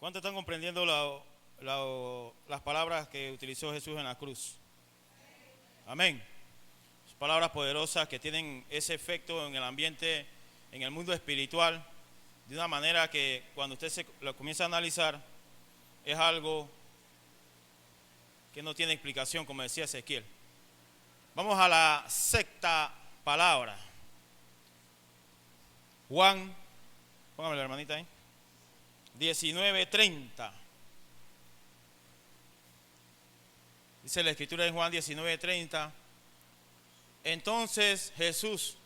¿Cuántos están comprendiendo las palabras que utilizó Jesús en la cruz? Amén. Palabras poderosas que tienen ese efecto en el ambiente, en el mundo espiritual, de una manera que cuando usted lo comienza a analizar, es algo que no tiene explicación, como decía Ezequiel. Vamos a la sexta palabra. Juan, póngame la hermanita ahí, 19:30. Dice la escritura en Juan 19:30. Entonces Jesús,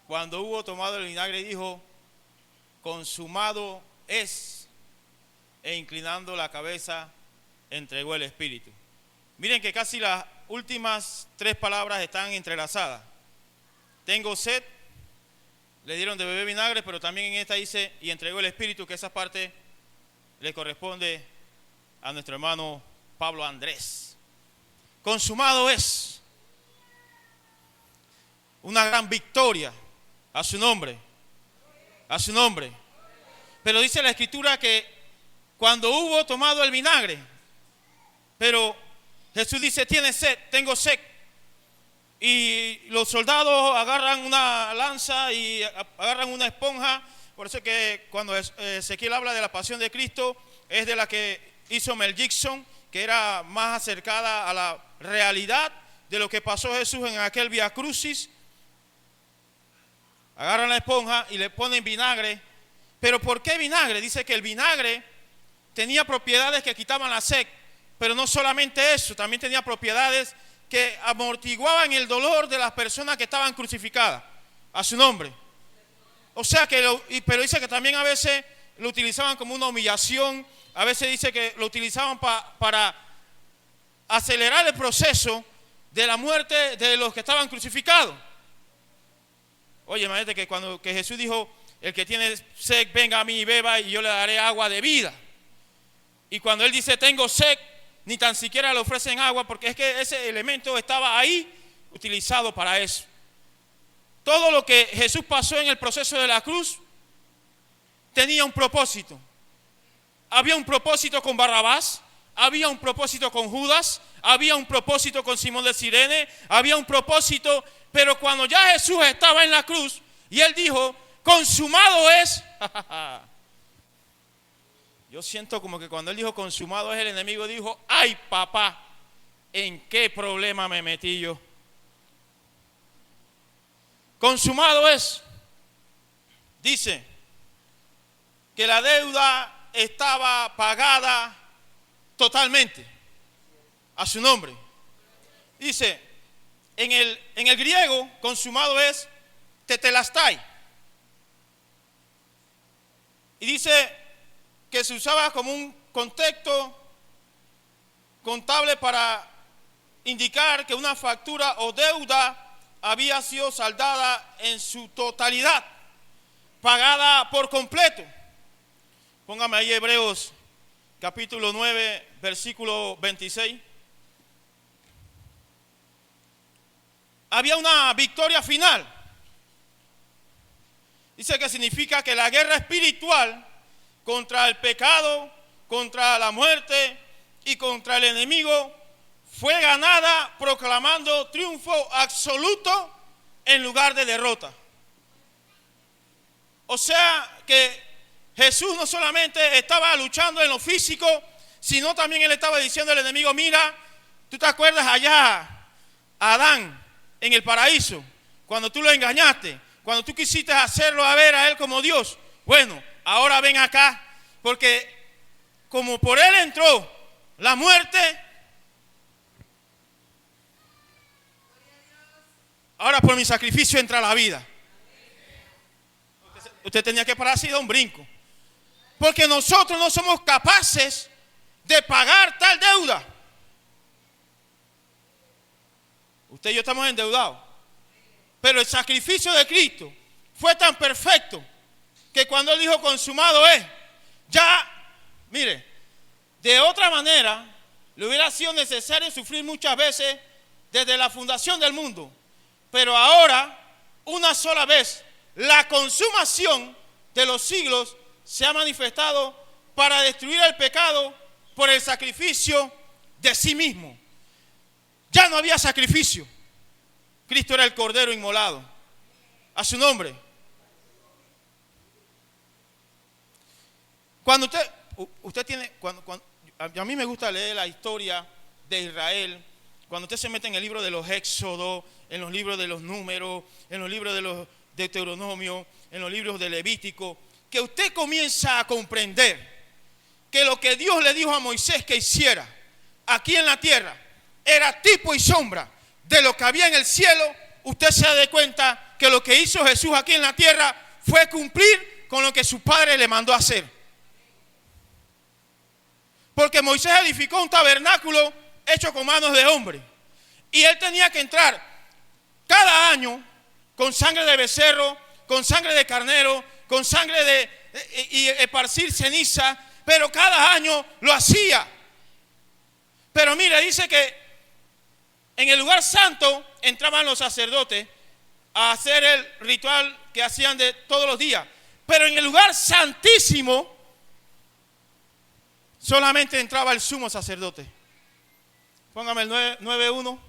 cuando hubo tomado el vinagre, dijo: consumado es, e inclinando la cabeza, entregó el espíritu. Miren que casi las últimas tres palabras están entrelazadas. Tengo sed, le dieron de beber vinagre, pero también en esta dice: y entregó el espíritu, que esa parte le corresponde a nuestro hermano Pablo Andrés. Consumado es. Una gran victoria a su nombre, a su nombre. Pero dice la escritura que cuando hubo tomado el vinagre, pero Jesús dice: tiene sed, tengo sed. Y los soldados agarran una lanza y agarran una esponja. Por eso que cuando Ezequiel habla de la pasión de Cristo, es de la que hizo Mel Gibson, que era más acercada a la realidad de lo que pasó Jesús en aquel Vía Crucis. Agarran la esponja y le ponen vinagre. ¿Pero por qué vinagre? Dice que el vinagre tenía propiedades que quitaban la sed, pero no solamente eso, también tenía propiedades que amortiguaban el dolor de las personas que estaban crucificadas a su nombre. O sea que, pero dice que también a veces lo utilizaban como una humillación, a veces dice que lo utilizaban para acelerar el proceso de la muerte de los que estaban crucificados. Oye, imagínate que cuando Jesús dijo: el que tiene sed, venga a mí y beba, y yo le daré agua de vida. Y cuando él dice: tengo sed, ni tan siquiera le ofrecen agua, porque es que ese elemento estaba ahí utilizado para eso. Todo lo que Jesús pasó en el proceso de la cruz tenía un propósito. Había un propósito con Barrabás, había un propósito con Judas, había un propósito con Simón de Cirene, había un propósito. Pero cuando ya Jesús estaba en la cruz y él dijo: consumado es. Yo siento como que cuando él dijo consumado es, el enemigo dijo: ay papá, ¿en qué problema me metí yo? Consumado es. Dice que la deuda estaba pagada totalmente a su nombre. Dice en el griego, consumado es tetelestai. Y dice que se usaba como un contexto contable para indicar que una factura o deuda había sido saldada en su totalidad, pagada por completo. Póngame ahí Hebreos capítulo 9, versículo 26. Había una victoria final. Dice que significa que la guerra espiritual contra el pecado, contra la muerte y contra el enemigo fue ganada, proclamando triunfo absoluto en lugar de derrota. O sea que Jesús no solamente estaba luchando en lo físico, sino también él estaba diciendo al enemigo: mira, ¿tú te acuerdas allá Adán en el paraíso, cuando tú lo engañaste, cuando tú quisiste hacerlo a ver a él como Dios? Bueno, ahora ven acá, porque como por él entró la muerte, ahora por mi sacrificio entra la vida. Usted tenía que pararse y dar un brinco, porque nosotros no somos capaces de pagar tal deuda. Usted y yo estamos endeudados, pero el sacrificio de Cristo fue tan perfecto que cuando él dijo consumado es, ya, mire, de otra manera le hubiera sido necesario sufrir muchas veces desde la fundación del mundo, pero ahora, una sola vez, la consumación de los siglos se ha manifestado para destruir el pecado por el sacrificio de sí mismo. Ya no había sacrificio. Cristo era el Cordero inmolado. A su nombre. Cuando usted tiene, a mí me gusta leer la historia de Israel. Cuando usted se mete en el libro de los Éxodos, en los libros de los Números, en los libros de los Deuteronomio, en los libros de Levítico, que usted comienza a comprender que lo que Dios le dijo a Moisés que hiciera aquí en la tierra era tipo y sombra de lo que había en el cielo. Usted se da cuenta que lo que hizo Jesús aquí en la tierra fue cumplir con lo que su padre le mandó a hacer. Porque Moisés edificó un tabernáculo hecho con manos de hombre. Y él tenía que entrar cada año con sangre de becerro, con sangre de carnero, con sangre y esparcir ceniza. Pero cada año lo hacía. Pero mire, dice que en el lugar santo entraban los sacerdotes a hacer el ritual que hacían de todos los días. Pero en el lugar santísimo solamente entraba el sumo sacerdote. Póngame el 9:1.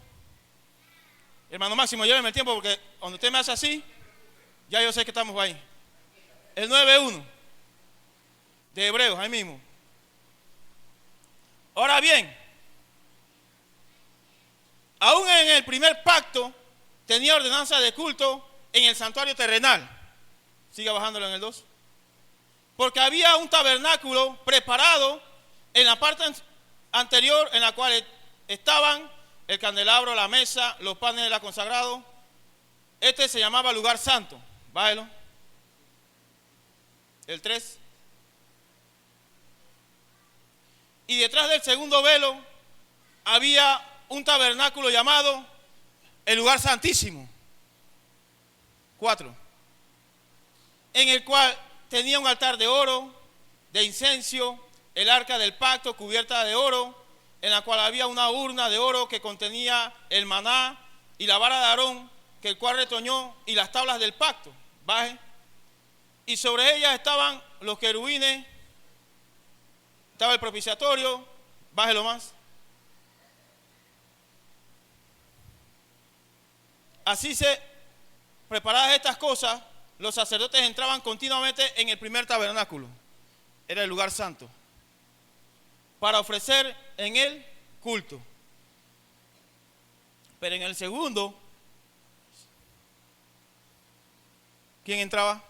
Hermano Máximo, lléveme el tiempo porque cuando usted me hace así, ya yo sé que estamos ahí. El 9:1 de Hebreos, ahí mismo. Ahora bien, aún en el primer pacto tenía ordenanza de culto en el santuario terrenal. Siga bajándolo en el 2. Porque había un tabernáculo preparado en la parte anterior en la cual estaban el candelabro, la mesa, los panes de la consagrado. Este se llamaba lugar santo. Bájelo. El 3. Y detrás del segundo velo había un tabernáculo llamado el lugar santísimo. 4. En el cual tenía un altar de oro, de incienso, el arca del pacto cubierta de oro, en la cual había una urna de oro que contenía el maná y la vara de Aarón, que el cual retoñó, y las tablas del pacto. Baje. Y sobre ellas estaban los querubines, estaba el propiciatorio. Bájelo más. Así preparadas estas cosas, los sacerdotes entraban continuamente en el primer tabernáculo. Era el lugar santo. Para ofrecer en él culto. Pero en el segundo, ¿quién entraba?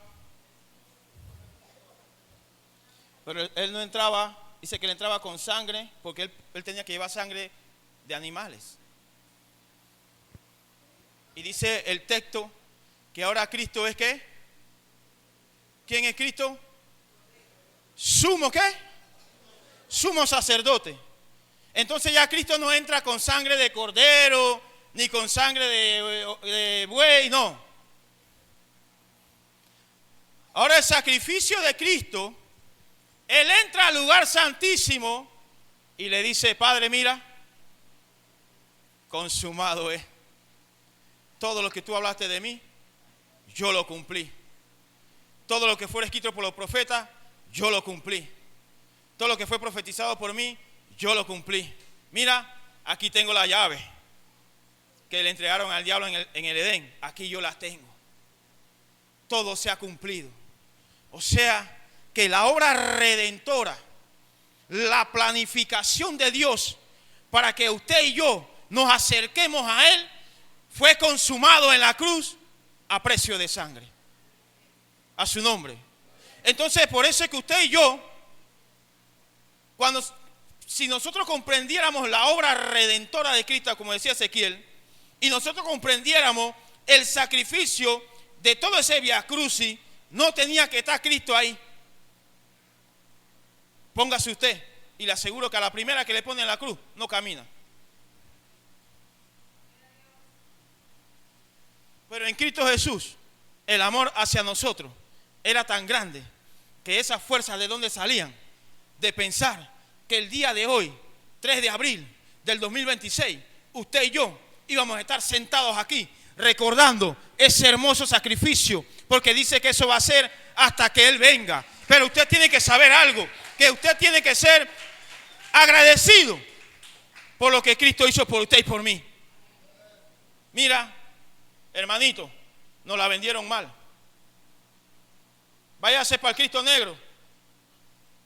Pero él no entraba, dice que él entraba con sangre, porque él tenía que llevar sangre de animales. Y dice el texto que ahora Cristo es ¿qué? ¿Quién es Cristo? ¿Sumo qué? Sumo sacerdote. Entonces ya Cristo no entra con sangre de cordero, ni con sangre de buey, no. Ahora el sacrificio de Cristo, Él entra al lugar santísimo y le dice, Padre, mira, consumado es. Todo lo que tú hablaste de mí, yo lo cumplí. Todo lo que fue escrito por los profetas, yo lo cumplí. Todo lo que fue profetizado por mí, yo lo cumplí. Mira, aquí tengo la llave que le entregaron al diablo en el Edén. Aquí yo las tengo. Todo se ha cumplido. O sea, que la obra redentora, la planificación de Dios para que usted y yo nos acerquemos a Él, fue consumado en la cruz a precio de sangre. A su nombre. Entonces, por eso es que usted y yo, si nosotros comprendiéramos la obra redentora de Cristo, como decía Ezequiel, y nosotros comprendiéramos el sacrificio de todo ese vía crucis, no tenía que estar Cristo ahí. Póngase usted, y le aseguro que a la primera que le ponen en la cruz, no camina. Pero en Cristo Jesús, el amor hacia nosotros era tan grande que esas fuerzas de donde salían, de pensar que el día de hoy, 3 de abril del 2026, usted y yo íbamos a estar sentados aquí recordando ese hermoso sacrificio, porque dice que eso va a ser hasta que Él venga. Pero usted tiene que saber algo, que usted tiene que ser agradecido por lo que Cristo hizo por usted y por mí. Mira, hermanito, nos la vendieron mal. Váyase para el Cristo negro,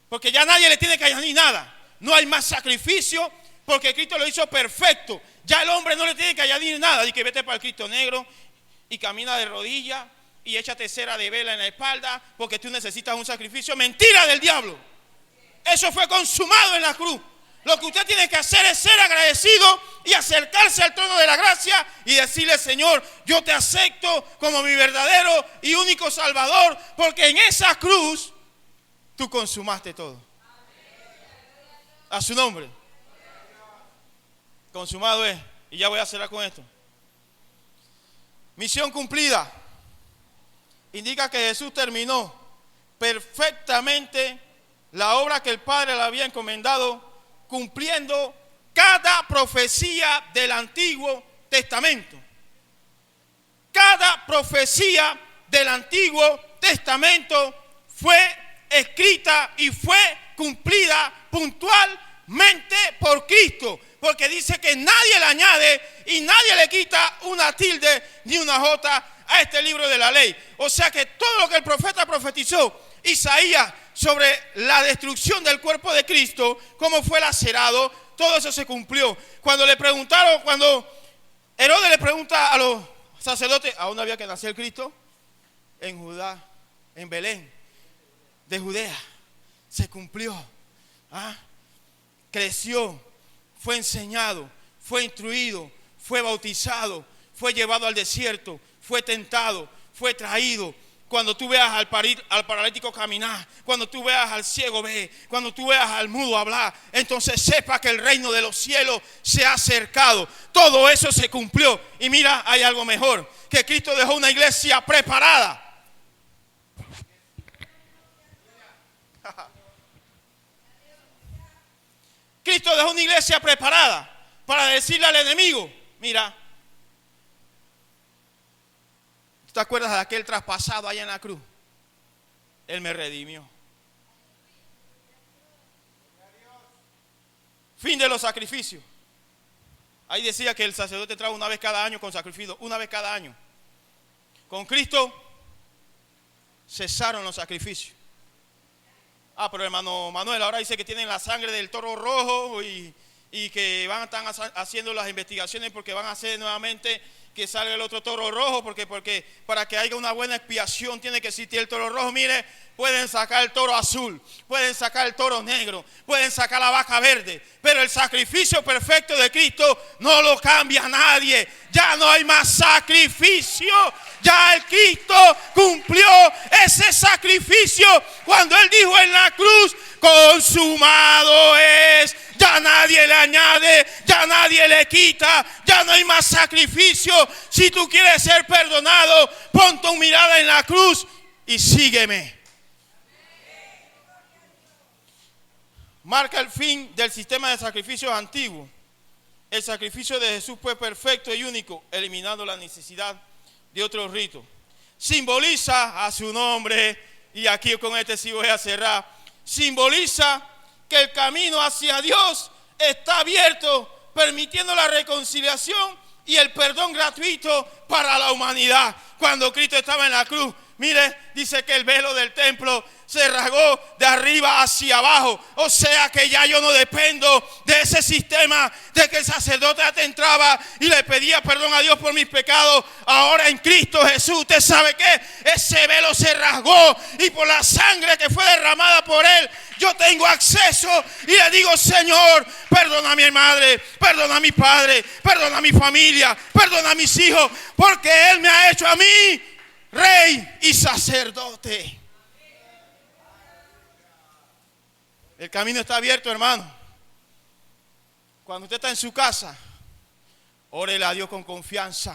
porque ya nadie le tiene que añadir nada. No hay más sacrificio, porque Cristo lo hizo perfecto. Ya el hombre no le tiene que añadir nada. Y que vete para el Cristo negro y camina de rodillas y échate cera de vela en la espalda, porque tú necesitas un sacrificio. Mentira del diablo. Eso fue consumado en la cruz. Lo que usted tiene que hacer es ser agradecido y acercarse al trono de la gracia y decirle: Señor, yo te acepto como mi verdadero y único Salvador, porque en esa cruz tú consumaste todo. A su nombre. Consumado es. Y ya voy a cerrar con esto. Misión cumplida. Indica que Jesús terminó perfectamente la obra que el Padre le había encomendado, cumpliendo cada profecía del Antiguo Testamento. Cada profecía del Antiguo Testamento fue escrita y fue cumplida puntualmente por Cristo, porque dice que nadie le añade y nadie le quita una tilde ni una jota a este libro de la ley. O sea que todo lo que el profeta profetizó, Isaías, sobre la destrucción del cuerpo de Cristo, cómo fue lacerado, todo eso se cumplió. Cuando le preguntaron, cuando Herodes le pregunta a los sacerdotes: ¿a dónde había que nacer Cristo? En Judá, en Belén, de Judea. Se cumplió. Creció, fue enseñado, fue instruido, fue bautizado, fue llevado al desierto, fue tentado, fue traído. Cuando tú veas al paralítico caminar, cuando tú veas al ciego ver, cuando tú veas al mudo hablar, entonces sepa que el reino de los cielos se ha acercado. Todo eso se cumplió. Y mira, hay algo mejor, que Cristo dejó una iglesia preparada. Cristo dejó una iglesia preparada para decirle al enemigo: mira, ¿te acuerdas de aquel traspasado allá en la cruz? Él me redimió. Fin de los sacrificios. Ahí decía que el sacerdote entraba una vez cada año con sacrificio, una vez cada año. Con Cristo cesaron los sacrificios. Pero hermano Manuel ahora dice que tienen la sangre del toro rojo y que van a estar haciendo las investigaciones porque van a hacer nuevamente que salga el otro toro rojo, porque para que haya una buena expiación tiene que existir el toro rojo. Mire, pueden sacar el toro azul, pueden sacar el toro negro, pueden sacar la vaca verde, pero el sacrificio perfecto de Cristo no lo cambia nadie. Ya no hay más sacrificio. Ya el Cristo cumplió ese sacrificio cuando Él dijo en la cruz: consumado es. Ya nadie le añade, ya nadie le quita, ya no hay más sacrificio. Si tú quieres ser perdonado, pon tu mirada en la cruz y sígueme. Marca el fin del sistema de sacrificios antiguo. El sacrificio de Jesús fue perfecto y único, eliminando la necesidad de otro rito. Simboliza a su nombre, y aquí con este sí voy a cerrar, simboliza que el camino hacia Dios está abierto, permitiendo la reconciliación y el perdón gratuito para la humanidad. Cuando Cristo estaba en la cruz, mire, dice que el velo del templo se rasgó de arriba hacia abajo. O sea que ya yo no dependo de ese sistema de que el sacerdote te entraba y le pedía perdón a Dios por mis pecados. Ahora en Cristo Jesús, ¿usted sabe qué? Ese velo se rasgó y por la sangre que fue derramada por Él, yo tengo acceso y le digo: Señor, perdona a mi madre, perdona a mi padre, perdona a mi familia, perdona a mis hijos, porque Él me ha hecho a mí rey y sacerdote. El camino está abierto, hermano. Cuando usted está en su casa, órele a Dios con confianza,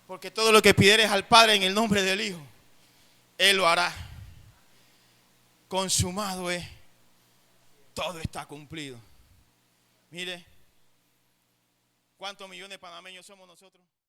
porque todo lo que pidieres al Padre en el nombre del Hijo, Él lo hará. Consumado es, todo está cumplido. Mire, ¿cuántos millones de panameños somos nosotros?